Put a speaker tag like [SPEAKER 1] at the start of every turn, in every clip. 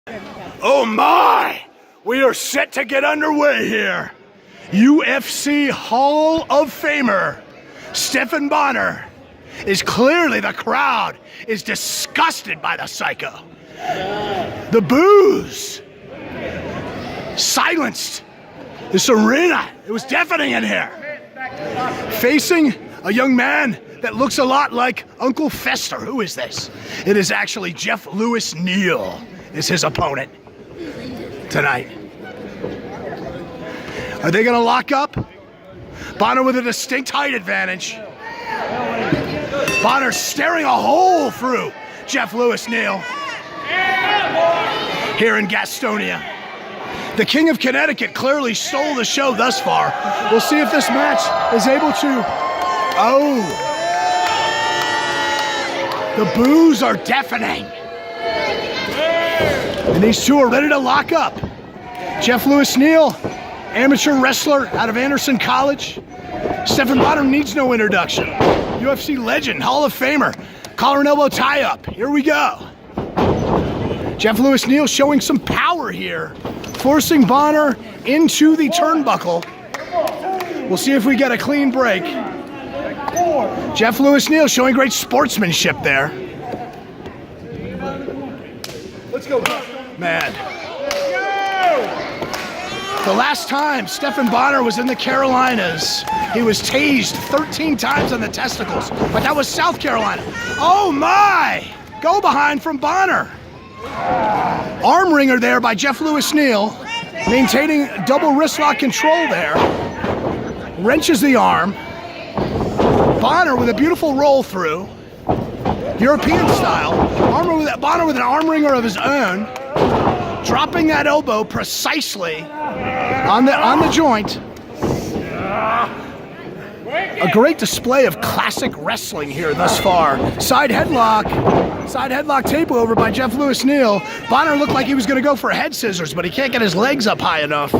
[SPEAKER 1] Oh my! We are set to get underway here. UFC Hall of Famer Stephan Bonnar is clearly, the crowd is disgusted by the psycho. The boos silenced this arena. It was deafening in here. Facing a young man that looks a lot like Uncle Fester. Who is this? It is actually Jeff Lewis Neal is his opponent tonight. Are they gonna lock up? Bonnar with a distinct height advantage. Bonnar staring a hole through Jeff Lewis Neal here in Gastonia. The King of Connecticut clearly stole the show thus far. We'll see if this match is able to... Oh! The boos are deafening. And these two are ready to lock up. Jeff Lewis Neal, amateur wrestler out of Anderson College. Stephan Bonnar needs no introduction. UFC legend, Hall of Famer, collar and elbow tie-up. Here we go. Jeff Lewis Neal showing some power here, forcing Bonnar into the turnbuckle. We'll see if we get a clean break. Jeff Lewis Neal showing great sportsmanship there. Let's go, man. The last time Stephan Bonnar was in the Carolinas, he was tased 13 times on the testicles, but that was South Carolina. Oh my! Go behind from Bonnar. Arm wringer there by Jeff Lewis Neal, maintaining double wrist lock control there. Wrenches the arm. Bonnar with a beautiful roll through, European style. Bonnar with an arm wringer of his own, dropping that elbow precisely on the joint. A great display of classic wrestling here thus far. Side headlock takeover by Jeff Lewis Neal. Bonnar looked like he was going to go for head scissors, but he can't get his legs up high enough.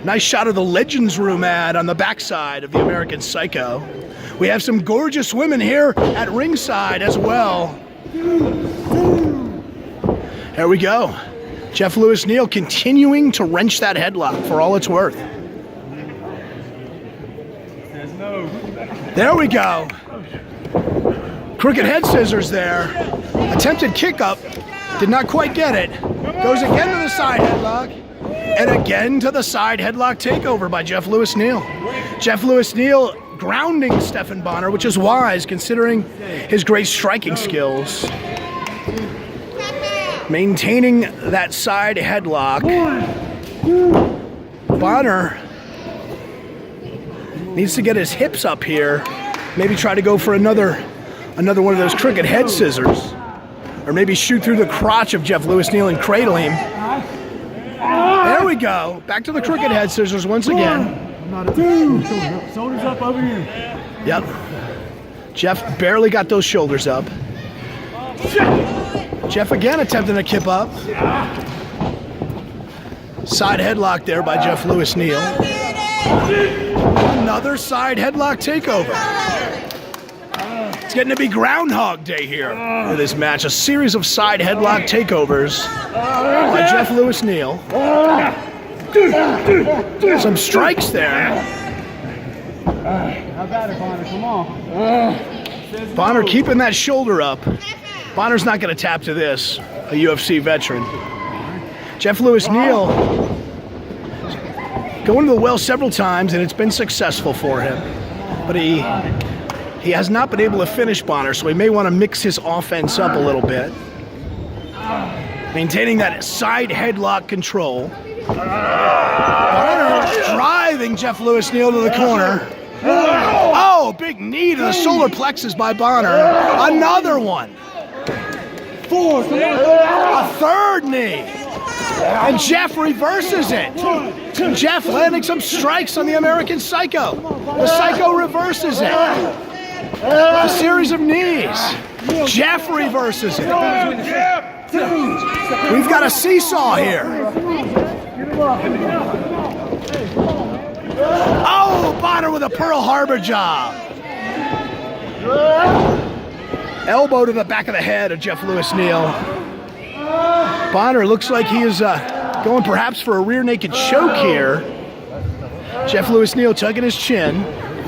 [SPEAKER 1] Nice shot of the Legends Room ad on the backside of the American Psycho. We have some gorgeous women here at ringside as well. There we go. Jeff Lewis Neal continuing to wrench that headlock for all it's worth. There we go. Crooked head scissors there. Attempted kick up. Did not quite get it. Goes again to the side headlock. And again to the side headlock takeover by Jeff Lewis Neal. Jeff Lewis Neal grounding Stephan Bonnar, which is wise considering his great striking skills. Maintaining that side headlock. Bonnar needs to get his hips up here. Maybe try to go for another one of those crooked head scissors. Or maybe shoot through the crotch of Jeff Lewis Neal and cradle him. There we go. Back to the crooked head scissors once again.
[SPEAKER 2] Shoulders up over here.
[SPEAKER 1] Yep. Jeff barely got those shoulders up. Jeff again attempting to kip up. Side headlock there by Jeff Lewis Neal. Another side headlock takeover. It's getting to be Groundhog Day here for this match. A series of side headlock takeovers by Jeff Lewis Neal. Some strikes there.
[SPEAKER 2] How about it, Bonnar? Come on.
[SPEAKER 1] Bonnar keeping that shoulder up. Bonnar's not going to tap to this, a UFC veteran. Jeff Lewis Neal going to the well several times, and it's been successful for him. But he has not been able to finish Bonnar, so he may want to mix his offense up a little bit. Maintaining that side headlock control. Bonnar driving Jeff Lewis Neal to the corner. Oh, big knee to the solar plexus by Bonnar. Another one. A third knee. And Jeff reverses it. Jeff landing some strikes on the American Psycho. The Psycho reverses it. A series of knees. Jeff reverses it. We've got a seesaw here. Oh, Bonnar with a Pearl Harbor job. Elbow to the back of the head of Jeff Lewis Neal. Bonnar looks like he is going perhaps for a rear naked choke here. Jeff Lewis Neal tugging his chin.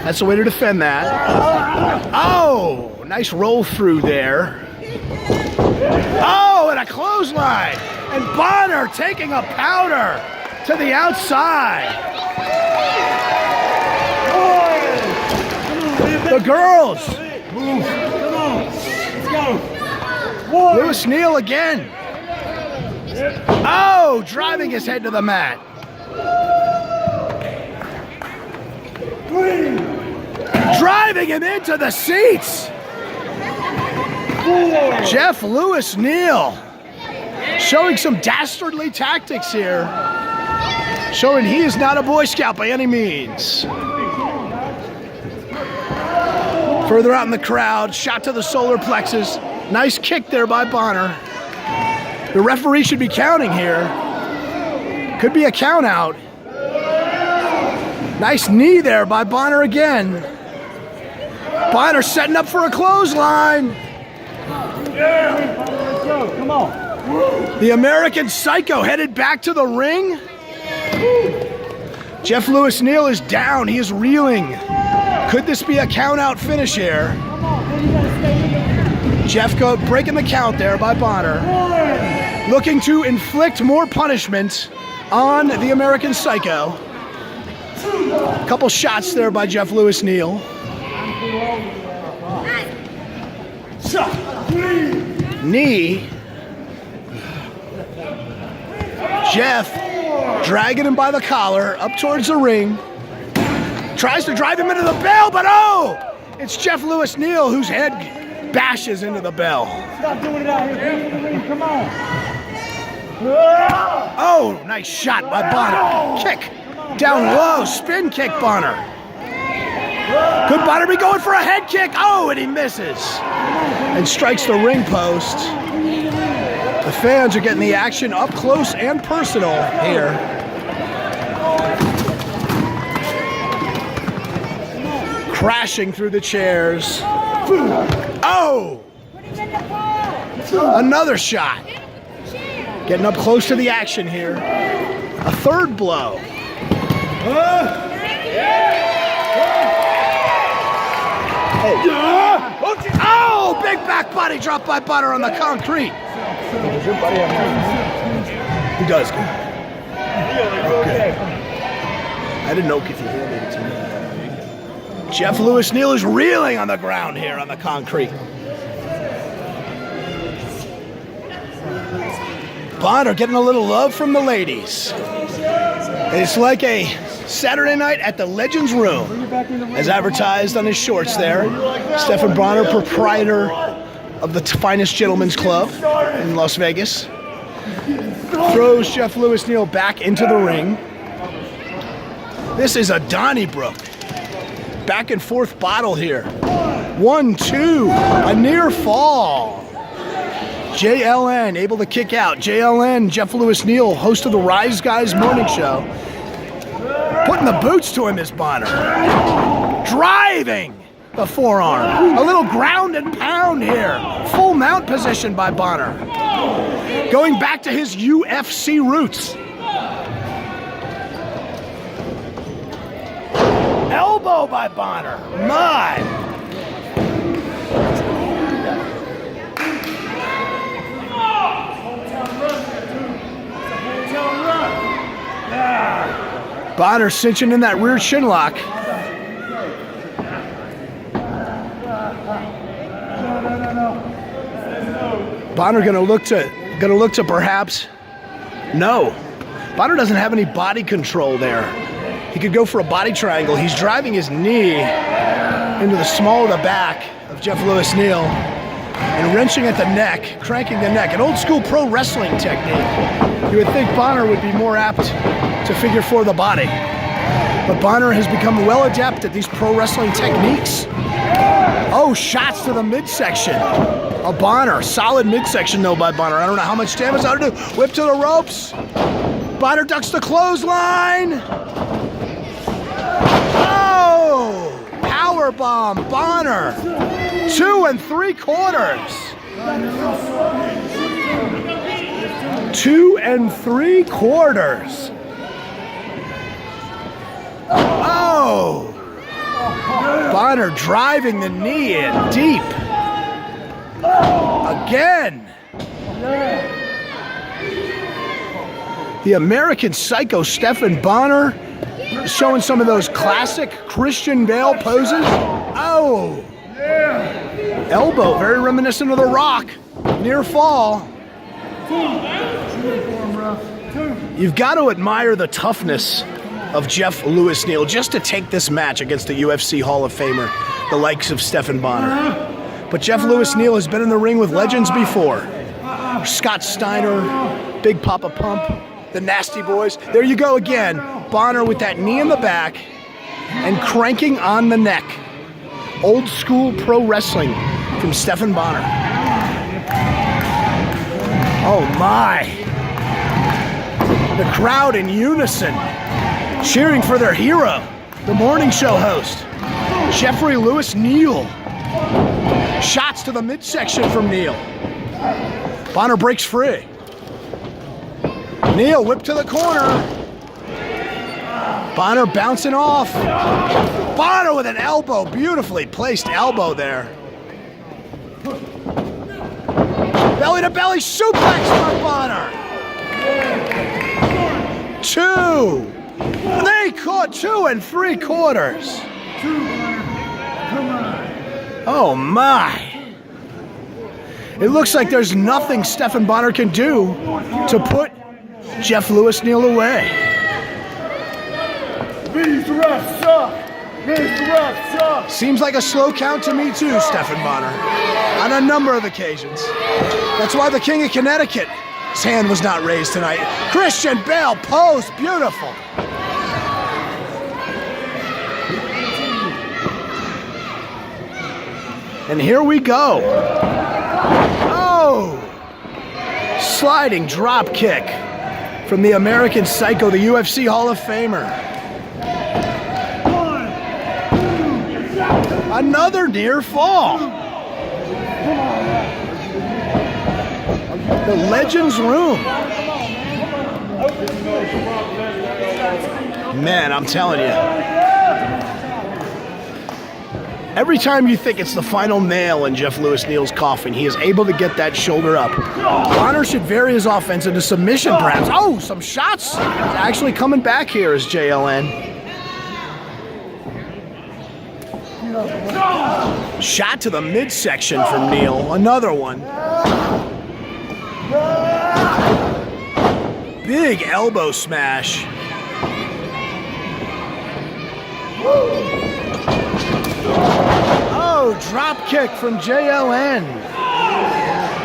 [SPEAKER 1] That's the way to defend that. Oh, nice roll through there. Oh, and a clothesline. And Bonnar taking a powder to the outside. The girls.
[SPEAKER 2] Come on. Let's go.
[SPEAKER 1] Lewis Neal again. Oh, driving his head to the mat. Driving him into the seats. Jeff Lewis Neal showing some dastardly tactics here. Showing he is not a Boy Scout by any means. Further out in the crowd, shot to the solar plexus. Nice kick there by Bonnar. The referee should be counting here. Could be a count out. Nice knee there by Bonnar again. Bonnar setting up for a clothesline.
[SPEAKER 2] Let's go. Come on.
[SPEAKER 1] The American Psycho headed back to the ring. Jeff Lewis Neal is down. He is reeling. Could this be a count out finish here? Jeff breaking the count there by Bonnar. Looking to inflict more punishment on the American Psycho. A couple shots there by Jeff Lewis Neal. Knee. Jeff dragging him by the collar up towards the ring. Tries to drive him into the bell, but oh! It's Jeff Lewis Neal whose head bashes into the bell.
[SPEAKER 2] Stop doing it out here. Come on.
[SPEAKER 1] Oh, nice shot by Bonnar. Kick down low, spin kick Bonnar. Could Bonnar be going for a head kick? Oh, and he misses. And strikes the ring post. The fans are getting the action up close and personal here. Crashing through the chairs. Oh! Another shot. Getting up close to the action here. A third blow. Oh, big back body drop by Bonnar on the concrete. He does good. Okay. I didn't know if you handed it to me. Jeff Lewis Neal is reeling on the ground here on the concrete. Bonnar getting a little love from the ladies. It's like a Saturday night at the Legends Room, as advertised on his shorts there. Stephen Bonnar, proprietor of the finest gentlemen's club in Las Vegas, throws Jeff Lewis Neal back into the ring. This is a Donnybrook back and forth battle here. 1, 2, a near fall. JLN able to kick out. JLN, Jeff Lewis Neal, host of the Rise Guys morning show. Putting the boots to him is Bonnar. Driving the forearm. A little ground and pound here. Full mount position by Bonnar. Going back to his UFC roots. Elbow by Bonnar. My. Bonnar cinching in that rear shin lock. Bonnar gonna look to perhaps. No. Bonnar doesn't have any body control there. He could go for a body triangle. He's driving his knee into the small of the back of Jeff Lewis Neal and wrenching at the neck, cranking the neck. An old school pro wrestling technique. You would think Bonnar would be more apt to figure for the body. But Bonnar has become well adept at these pro wrestling techniques. Oh, shots to the midsection of Bonnar. Solid midsection though by Bonnar. I don't know how much damage that'll do. Whip to the ropes. Bonnar ducks the clothesline. Oh, powerbomb, Bonnar. 2 3/4. 2 3/4. Oh! Bonnar driving the knee in deep. Again. The American Psycho Stephan Bonnar showing some of those classic Christian Bale poses. Oh! Elbow, very reminiscent of The Rock. Near fall. You've got to admire the toughness of Jeff Lewis Neal just to take this match against the UFC Hall of Famer, the likes of Stephan Bonnar. But Jeff Lewis Neal has been in the ring with legends before. Scott Steiner, Big Papa Pump, the Nasty Boys. There you go again. Bonnar with that knee in the back and cranking on the neck. Old school pro wrestling from Stephan Bonnar. Oh my. The crowd in unison, cheering for their hero, the morning show host, Jeffrey Lewis Neal. Shots to the midsection from Neal. Bonnar breaks free. Neal whipped to the corner. Bonnar bouncing off. Bonnar with an elbow, beautifully placed elbow there. Belly to belly suplex from Bonnar. 2. They caught 2 3/4. Oh my. It looks like there's nothing Stephan Bonnar can do to put Jeff Lewis Neal away.
[SPEAKER 2] These refs suck. These refs suck.
[SPEAKER 1] Seems like a slow count to me too, Stephan Bonnar, on a number of occasions. That's why the King of Connecticut, his hand was not raised tonight. Christian Bale pose, beautiful. And here we go. Oh! Sliding drop kick from the American Psycho, the UFC Hall of Famer. Another near fall. The Legends Room. Man, I'm telling you. Every time you think it's the final nail in Jeff Lewis Neal's coffin, he is able to get that shoulder up. Bonnar should vary his offense into submission, perhaps. Oh, some shots. He's actually coming back here as JLN. Shot to the midsection from Neal. Another one. Big elbow smash. Oh, drop kick from JLN.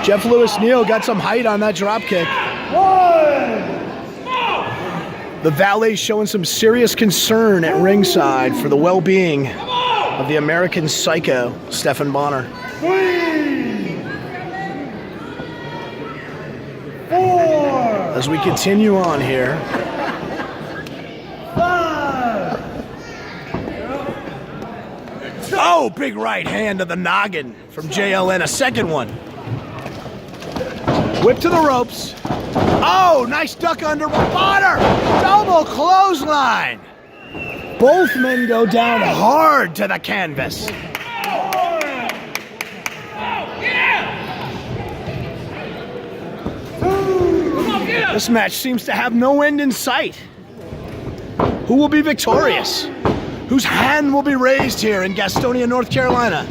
[SPEAKER 1] Jeff Lewis Neal got some height on that drop kick. The valet showing some serious concern at ringside for the well-being of the American Psycho, Stephan Bonnar.
[SPEAKER 2] 3, 4.
[SPEAKER 1] As we continue on here.
[SPEAKER 2] 5.
[SPEAKER 1] Oh, big right hand to the noggin from JLN, a second one. Whip to the ropes. Oh, nice duck under Bonnar. Double clothesline. Both men go down hard to the canvas. This match seems to have no end in sight. Who will be victorious? Whose hand will be raised here in Gastonia, North Carolina?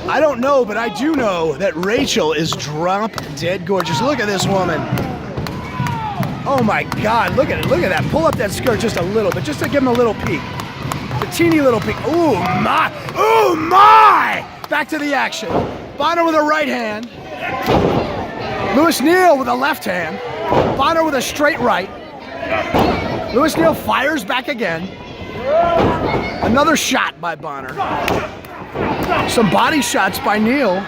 [SPEAKER 1] I don't know, but I do know that Rachel is drop dead gorgeous. Look at this woman. Oh my God, look at it, look at that. Pull up that skirt just a little bit, just to give him a little peek. A teeny little peek. Ooh my, ooh my! Back to the action. Bonnar with a right hand. Lewis Neal with a left hand. Bonnar with a straight right. Lewis Neal fires back again. Another shot by Bonnar. Some body shots by Neal.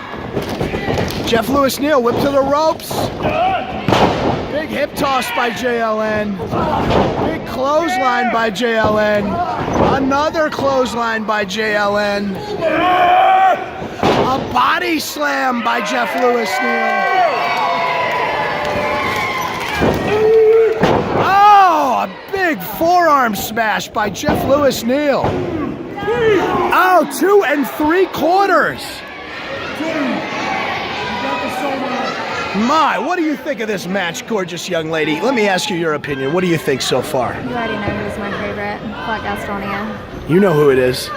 [SPEAKER 1] Jeff Lewis Neal whipped to the ropes. Big hip toss by JLN. Big clothesline by JLN. Another clothesline by JLN. A body slam by Jeff Lewis Neal. Oh, a big forearm smash by Jeff Lewis Neal. Oh, 2 3/4. My, what do you think of this match, gorgeous young lady? Let me ask you your opinion. What do you think so far?
[SPEAKER 3] You already know who's my favorite. Fuck Gastonia.
[SPEAKER 1] You know who it is.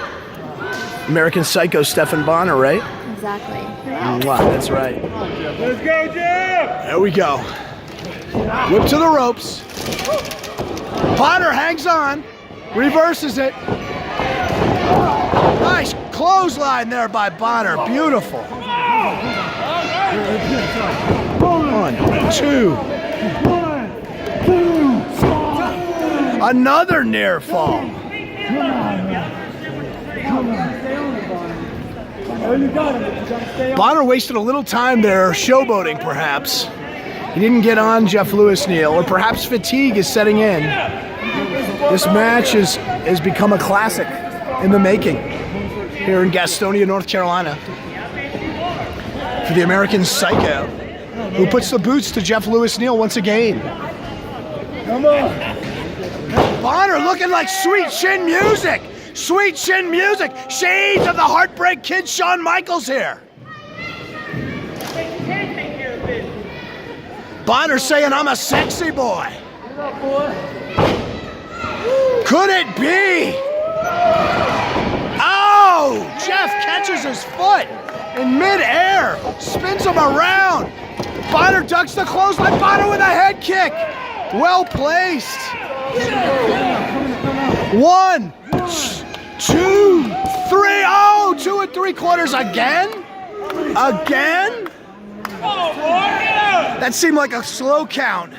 [SPEAKER 1] American Psycho Stephen Bonnar, right?
[SPEAKER 3] Exactly. Who else?
[SPEAKER 1] Mwah, that's right.
[SPEAKER 2] Let's go, Jeff!
[SPEAKER 1] There we go. Whip to the ropes. Bonnar hangs on. Reverses it. Nice clothesline there by Bonnar. Beautiful. 1, 2. Another near fall. Bonnar wasted a little time there, showboating perhaps. He didn't get on Jeff Lewis Neal, or perhaps fatigue is setting in. This match has become a classic in the making here in Gastonia, North Carolina, for the American Psycho, who puts the boots to Jeff Lewis Neal once again.
[SPEAKER 2] Come on!
[SPEAKER 1] Bonnar looking like sweet chin music. Sweet chin music. Shades of the Heartbreak Kid Shawn Michaels here. Bonnar saying, I'm a sexy boy. Could it be? Oh, Jeff catches his foot in midair, spins him around. Bonnar ducks the clothesline. Bonnar with a head kick. Well placed. 1, 2, 3. Oh, 2 3/4 again? Again? That seemed like a slow count.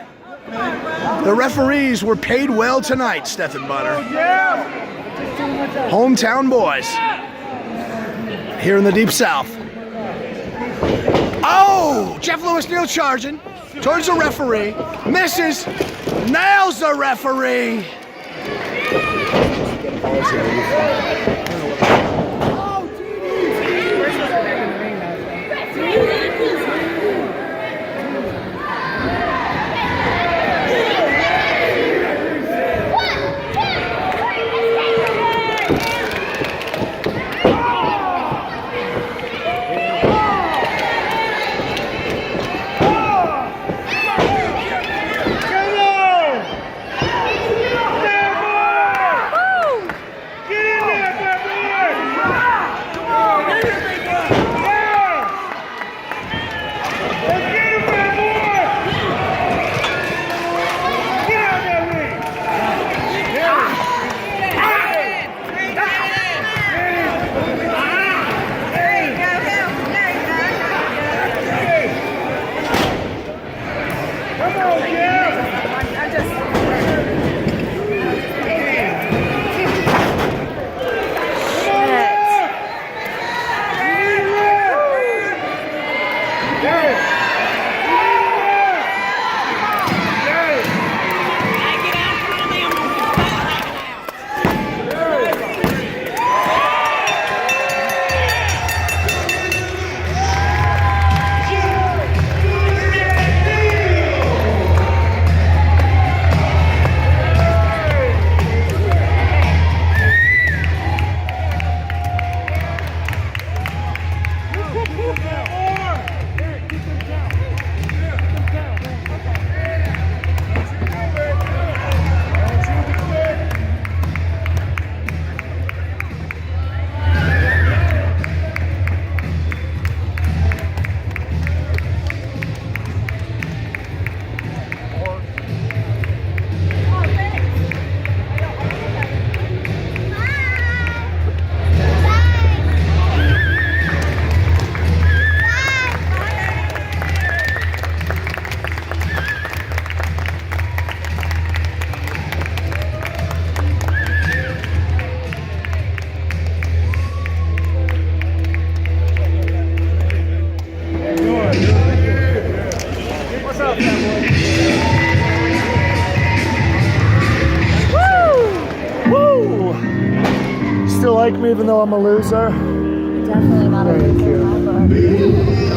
[SPEAKER 1] The referees were paid well tonight, Stephen Bonnar. Hometown boys here in the Deep South. Oh, Jeff Lewis Neal charging towards the referee. Misses. Nails the referee.
[SPEAKER 2] Still like me even though I'm a loser?
[SPEAKER 3] Definitely not a
[SPEAKER 2] Thank
[SPEAKER 3] loser.
[SPEAKER 2] you.
[SPEAKER 4] be